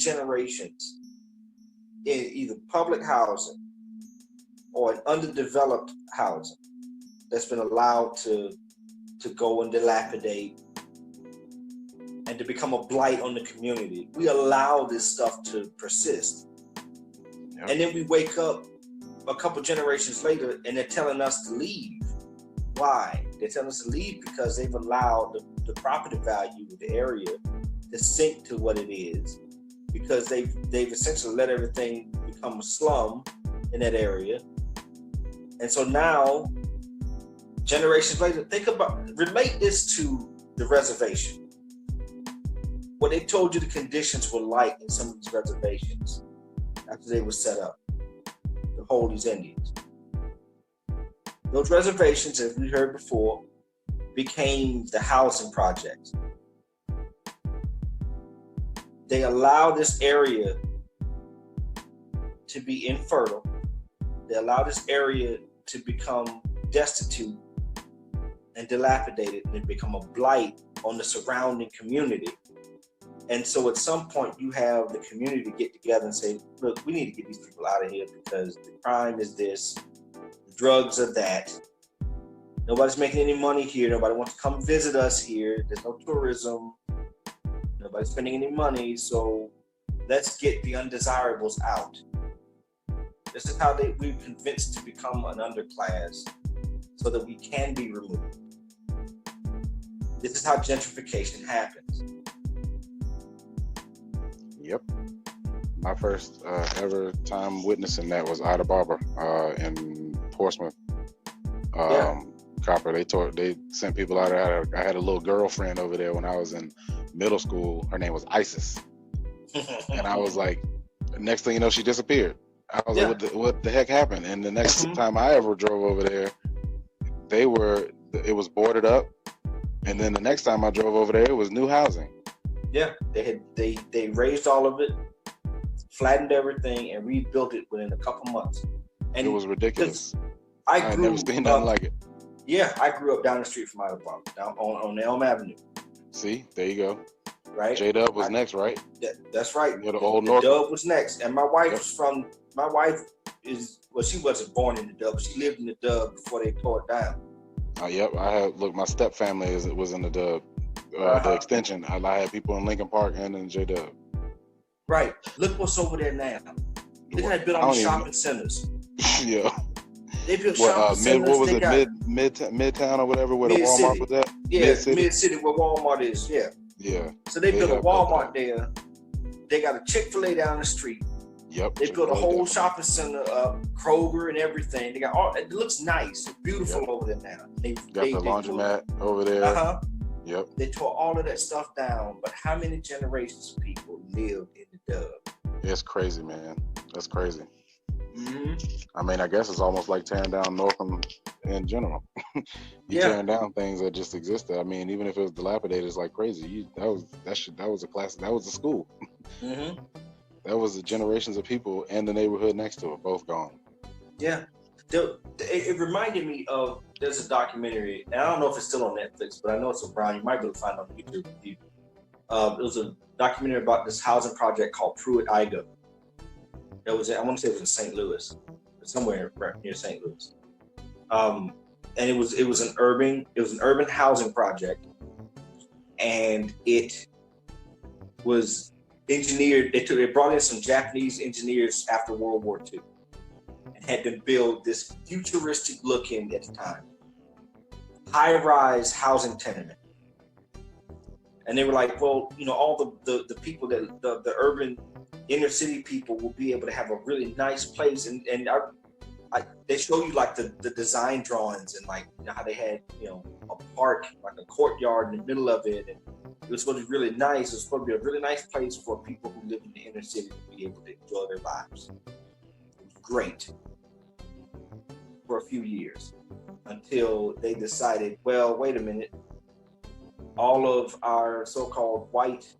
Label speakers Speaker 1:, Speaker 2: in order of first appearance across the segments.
Speaker 1: generations in either public housing or in underdeveloped housing that's been allowed to go and dilapidate and to become a blight on the community. We allow this stuff to persist. Yep. And then we wake up a couple generations later and they're telling us to leave. Why? They're telling us to leave because they've allowed the property value of the area to sink to what it is, because they've essentially let everything become a slum in that area. And so now, generations later, relate this to the reservation. What they told you the conditions were like in some of these reservations after they were set up to hold these Indians. Those reservations, as we heard before, became the housing projects. They allow this area to be infertile. They allow this area to become destitute and dilapidated, and become a blight on the surrounding community. And so at some point you have the community get together and say, look, we need to get these people out of here because the crime is this, the drugs are that. Nobody's making any money here. Nobody wants to come visit us here. There's no tourism. Nobody's spending any money. So let's get the undesirables out. This is how we're convinced to become an underclass so that we can be removed. This is how gentrification happens.
Speaker 2: Yep. My first ever time witnessing that was Ida Barber in Portsmouth. Copper. They sent people out there. I had a little girlfriend over there when I was in middle school. Her name was Isis. And I was like, next thing you know, she disappeared. I was like, what the heck happened? And the next time I ever drove over there, it was boarded up. And then the next time I drove over there, it was new housing.
Speaker 1: Yeah, they raised all of it, flattened everything, and rebuilt it within a couple months. And
Speaker 2: it was ridiculous.
Speaker 1: I
Speaker 2: never seen nothing like it.
Speaker 1: Yeah, I grew up down the street from my apartment, down on Elm Avenue.
Speaker 2: See, there you go.
Speaker 1: Right.
Speaker 2: J-Dub was next, right?
Speaker 1: That's right.
Speaker 2: The old
Speaker 1: North. Dub was next, and my wife she wasn't born in the Dub, but she lived in the Dub before they tore it down.
Speaker 2: Yep, my step family was in the Dub, the extension. I had people in Lincoln Park and in J-Dub.
Speaker 1: Right. Look what's over there now. They had built all the shopping centers.
Speaker 2: Yeah.
Speaker 1: They built shopping centers.
Speaker 2: What was it? Midtown or whatever, where the Walmart was at?
Speaker 1: Yeah, Mid-City where Walmart is. Yeah.
Speaker 2: Yeah.
Speaker 1: So they built a Walmart there. They got a Chick-fil-A down the street.
Speaker 2: Yep.
Speaker 1: They built a whole shopping center, Kroger and everything. They got all. It looks nice, beautiful over there now. They
Speaker 2: got the laundromat over there. Yep.
Speaker 1: They tore all of that stuff down. But how many generations of people lived in the Dub?
Speaker 2: It's crazy, man. That's crazy.
Speaker 1: Mm-hmm.
Speaker 2: I mean, I guess it's almost like tearing down Northam in general. Tearing down things that just existed. I mean, even if it was dilapidated, it's like crazy. That was a class. That was a school.
Speaker 1: Mm-hmm.
Speaker 2: That was the generations of people and the neighborhood next to it, both gone.
Speaker 1: Yeah. It reminded me of, there's a documentary, and I don't know if it's still on Netflix, but I know it's around. You might be able to find it on YouTube. It was a documentary about this housing project called Pruitt-Igoe. I want to say it was in St. Louis, somewhere near St. Louis. And it was an urban housing project, and it was engineered. They brought in some Japanese engineers after World War II and had them build this futuristic looking, at the time, high-rise housing tenement. And they were like, well, all the people that the urban inner city people will be able to have a really nice place, and they show you like the design drawings and how they had a park, like a courtyard in the middle of it, and it was supposed to be really nice. It was supposed to be a really nice place for people who live in the inner city to be able to enjoy their lives. It was great for a few years until they decided, well, wait a minute, all of our so-called white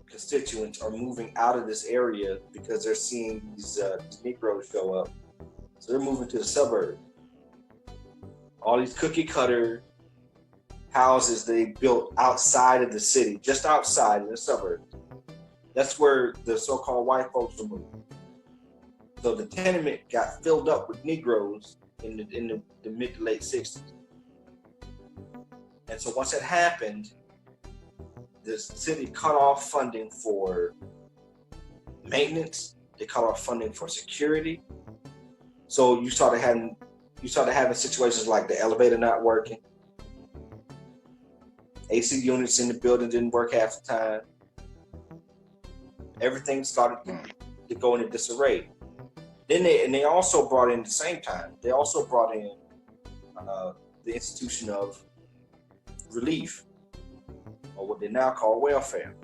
Speaker 1: constituents are moving out of this area because they're seeing these Negroes show up. So they're moving to the suburbs. All these cookie cutter houses they built outside of the city, just outside in the suburbs. That's where the so-called white folks were moved. So the tenement got filled up with Negroes in the mid to late 60s. And so once that happened, the city cut off funding for maintenance. They cut off funding for security. So you started having situations like the elevator not working. AC units in the building didn't work half the time. Everything started to go into disarray. Then they also brought in, at the same time, they also brought in the institution of relief, or what they now call welfare.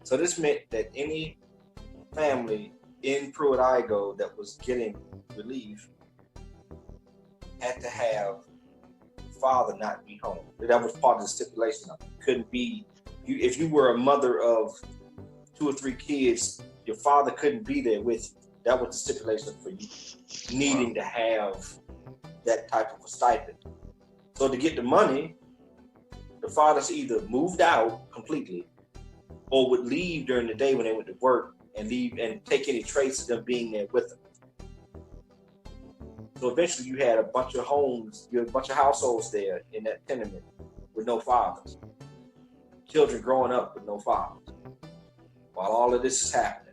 Speaker 1: So this meant that any family in Pruitt-Igoe that was getting relief had to have father not be home. That was part of the stipulation. Couldn't be, if you were a mother of 2 or 3 kids, your father couldn't be there with you. That was the stipulation for you needing to have that type of a stipend. So to get the money, the fathers either moved out completely or would leave during the day when they went to work and leave and take any trace of them being there with them. So eventually you had a bunch of homes, you had a bunch of households there in that tenement with no fathers. Children growing up with no fathers while all of this is happening.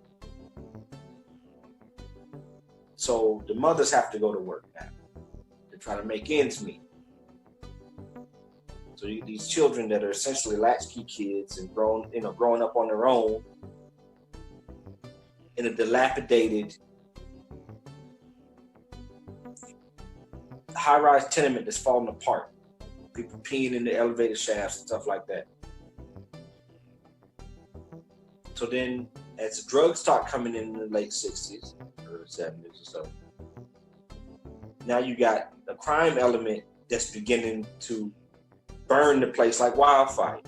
Speaker 1: So the mothers have to go to work now to try to make ends meet. So these children that are essentially latchkey kids and growing up on their own in a dilapidated high-rise tenement that's falling apart. People peeing in the elevator shafts and stuff like that. So then as the drugs start coming in the late 60s, or 70s or so, now you got a crime element that's beginning to burn the place like wildfire.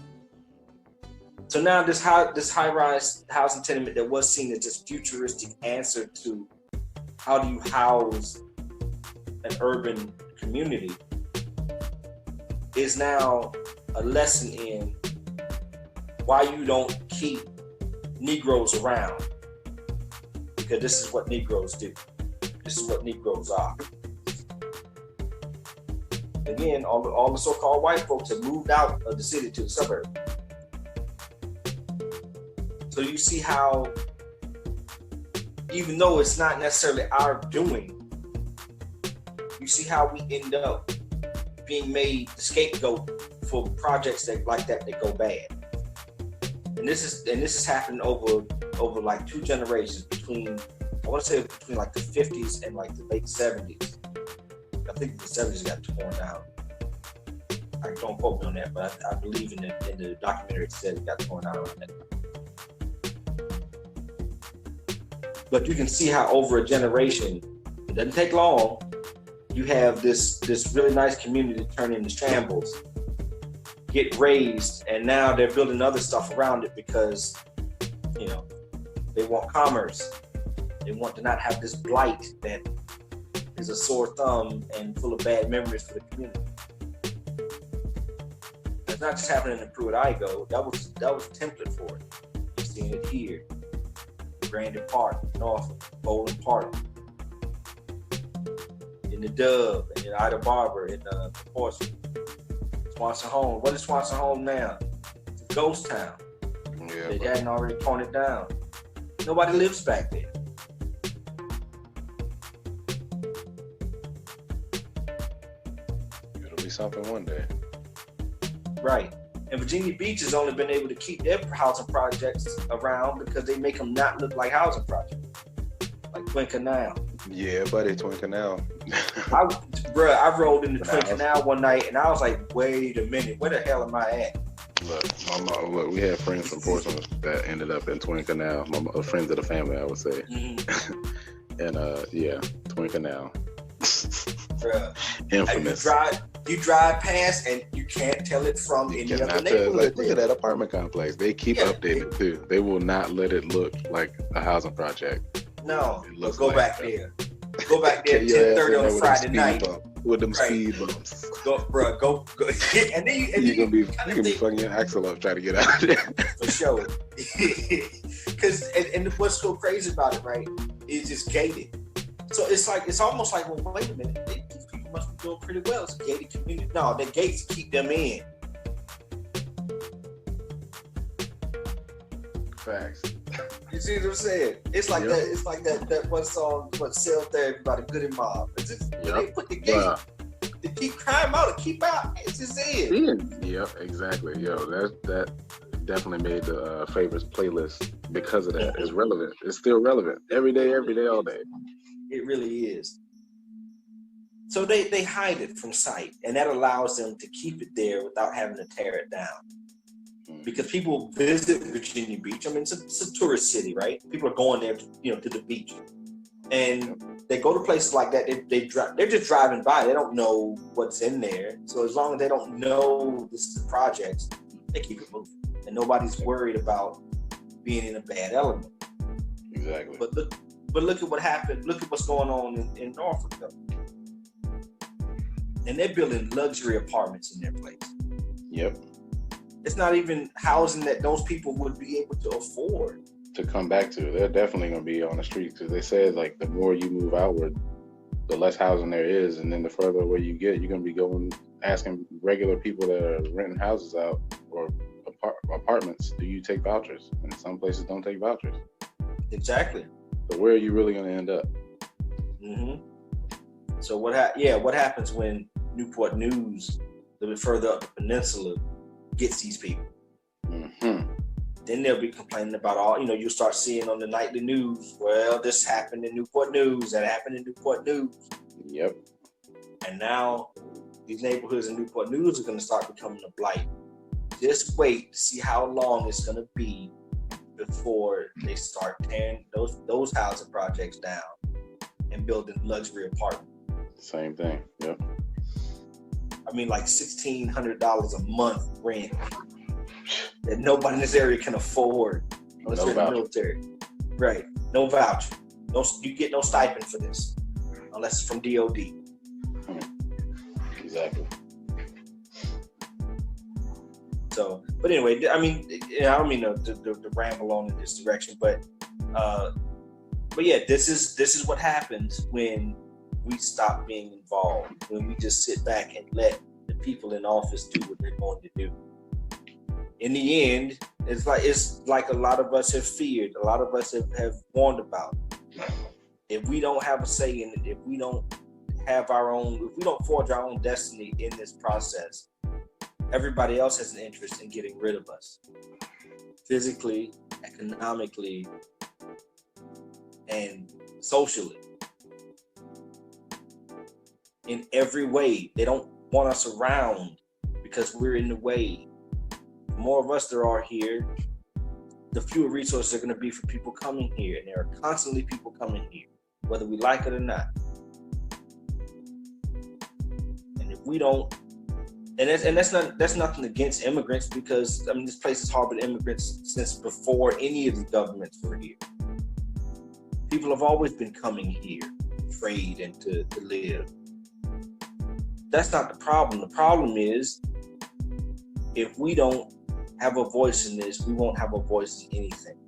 Speaker 1: So now this high-rise housing tenement that was seen as this futuristic answer to how do you house an urban community is now a lesson in why you don't keep Negroes around, because this is what Negroes do. This is what Negroes are. Again, all the so-called white folks have moved out of the city to the suburbs. So you see how, even though it's not necessarily our doing, you see how we end up being made the scapegoat for projects that go bad. And this is happening over like 2 generations between like the 50s and like the late 70s. I think the 70s got torn down. I don't quote me on that, but I believe in the documentary it said it got torn down on that. But you can see how over a generation, it doesn't take long, you have this really nice community turn into shambles, get raised, and now they're building other stuff around it because, they want commerce. They want to not have this blight that is a sore thumb and full of bad memories for the community. It's not just happening in Pruitt-Igoe. That was a template for it. You're seeing it here. Grandin Park, Norfolk, Bowling Park, in the Dub, and in Ida Barber, in Portsmouth. Swanson Home. What is Swanson Home now? It's a ghost town. Yeah, they hadn't already torn it down. Nobody lives back there.
Speaker 2: It'll be something one day.
Speaker 1: Right. And Virginia Beach has only been able to keep their housing projects around because they make them not look like housing projects. Like Twin Canal.
Speaker 2: Yeah, buddy, Twin Canal.
Speaker 1: I rolled into Twin Canal one night and I was like, wait a minute, where the hell am I at?
Speaker 2: Look, we had friends from Portsmouth that ended up in Twin Canal. Friends of the family, I would say. Mm-hmm. And Twin Canal.
Speaker 1: Bruh.
Speaker 2: Infamous.
Speaker 1: You drive past and you can't tell it from any other neighborhood.
Speaker 2: Look at that apartment complex. They keep updating too. They will not let it look like a housing project.
Speaker 1: No, but go back there. Go back there at 10:30 on a Friday night.
Speaker 2: with them speed bumps.
Speaker 1: Go. And then
Speaker 2: you're gonna be fucking your axle up trying to get out of there.
Speaker 1: For sure. Because and what's so crazy about it, right? Is it's gated. So it's almost like, well, wait a minute, these people must be doing pretty well. It's a gated community. No, the gates keep them in.
Speaker 2: Facts.
Speaker 1: You see what I'm saying? It's like that. It's like that one song, "What Cell Therapy" by the Goody Mob. It's just they put the gate to keep crime out, to keep out. It's just in.
Speaker 2: Yep, exactly. Yo, that definitely made the favorites playlist because of that. It's relevant. It's still relevant every day, all day.
Speaker 1: It really is. So they hide it from sight, and that allows them to keep it there without having to tear it down. Because people visit Virginia Beach. I mean, it's a tourist city, right? People are going there, to the beach, and they go to places like that. They're just driving by. They don't know what's in there. So as long as they don't know this is the projects, they keep it moving, and nobody's worried about being in a bad element.
Speaker 2: Exactly.
Speaker 1: But look at what happened. Look at what's going on in Norfolk, though. And they're building luxury apartments in their place.
Speaker 2: Yep.
Speaker 1: It's not even housing that those people would be able to afford
Speaker 2: to come back to. They're definitely going to be on the streets, because they said, like, the more you move outward, the less housing there is, and then the further away you get, you're going to be asking regular people that are renting houses out or apartments, do you take vouchers? And some places don't take vouchers.
Speaker 1: Exactly.
Speaker 2: So where are you really going to end up?
Speaker 1: Mm-hmm. So what happens when Newport News, a little bit further up the peninsula, gets these people?
Speaker 2: Mm-hmm.
Speaker 1: Then they'll be complaining about you'll start seeing on the nightly news, well, this happened in Newport News, that happened in Newport News.
Speaker 2: Yep.
Speaker 1: And now these neighborhoods in Newport News are going to start becoming a blight. Just wait to see how long it's going to be before they start tearing those housing projects down and building luxury apartments.
Speaker 2: Same thing. Yep.
Speaker 1: I mean, like $1,600 a month rent that nobody in this area can afford unless you're in the military. Right. No voucher. You get no stipend for this unless it's from DOD.
Speaker 2: Exactly.
Speaker 1: So, but anyway, I mean, I don't mean to ramble on in this direction, but yeah, this is what happens when we stop being involved, when we just sit back and let the people in office do what they're going to do. In the end, it's like a lot of us have feared, a lot of us have warned about. If we don't have a say in it, if we don't forge our own destiny in this process, everybody else has an interest in getting rid of us. Physically, economically, and socially. In every way. They don't want us around because we're in the way. The more of us there are here, the fewer resources are going to be for people coming here. And there are constantly people coming here, whether we like it or not. And if we don't, that's nothing against immigrants, because I mean, this place has harbored immigrants since before any of the governments were here. People have always been coming here to trade and to live. That's not the problem. The problem is, if we don't have a voice in this, we won't have a voice in anything.